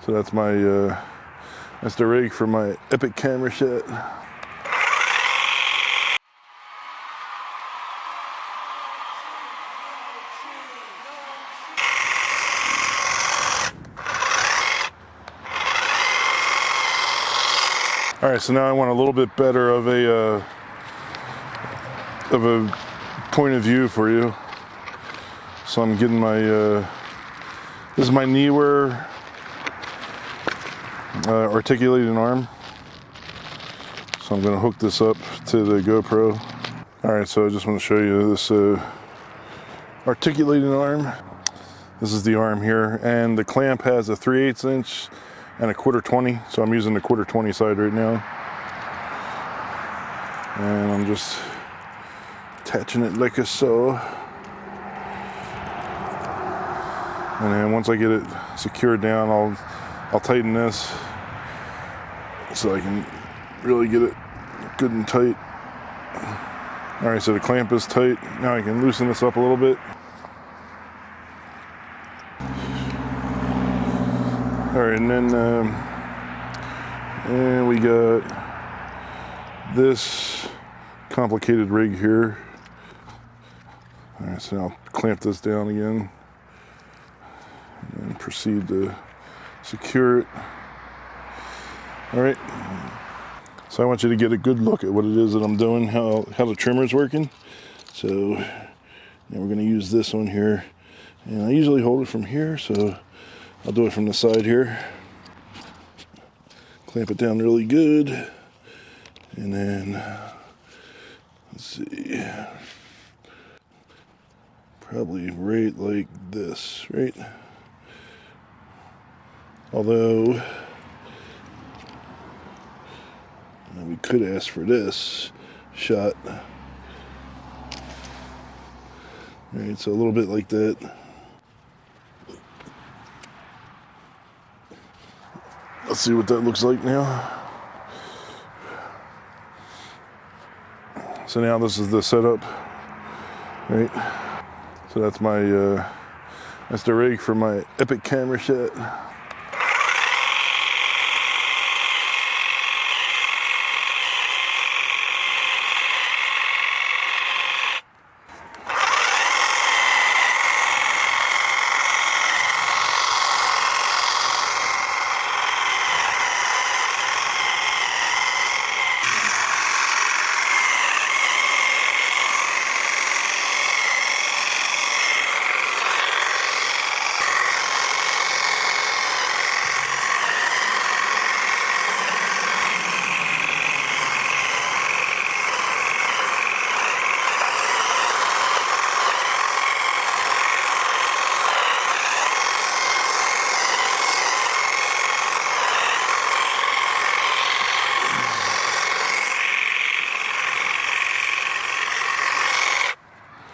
So that's the rig for my epic camera shot. All right, so now I want a little bit better of a point of view for you. So I'm getting my this is my Neewer articulating arm. So I'm going to hook this up to the GoPro. All right, so I just want to show you this articulating arm. This is the arm here, and the clamp has a 3/8 inch and a 1/4 20, so I'm using the 1/4 20 side right now. And I'm just attaching it like so. And then once I get it secured down, I'll tighten this so I can really get it good and tight. All right, so the clamp is tight. Now I can loosen this up a little bit. All right, and then and we got this complicated rig here. All right, so I'll clamp this down again and proceed to secure it. All right, so I want you to get a good look at what it is that I'm doing, how the trimmer's working. So now we're going to use this one here, and I usually hold it from here, so I'll do it from the side here. Clamp it down really good, and then let's see, probably right like this, right? Although we could ask for this shot. All right, so a little bit like that. Let's see what that looks like now. So now this is the setup, right? So that's the rig for my epic camera shot.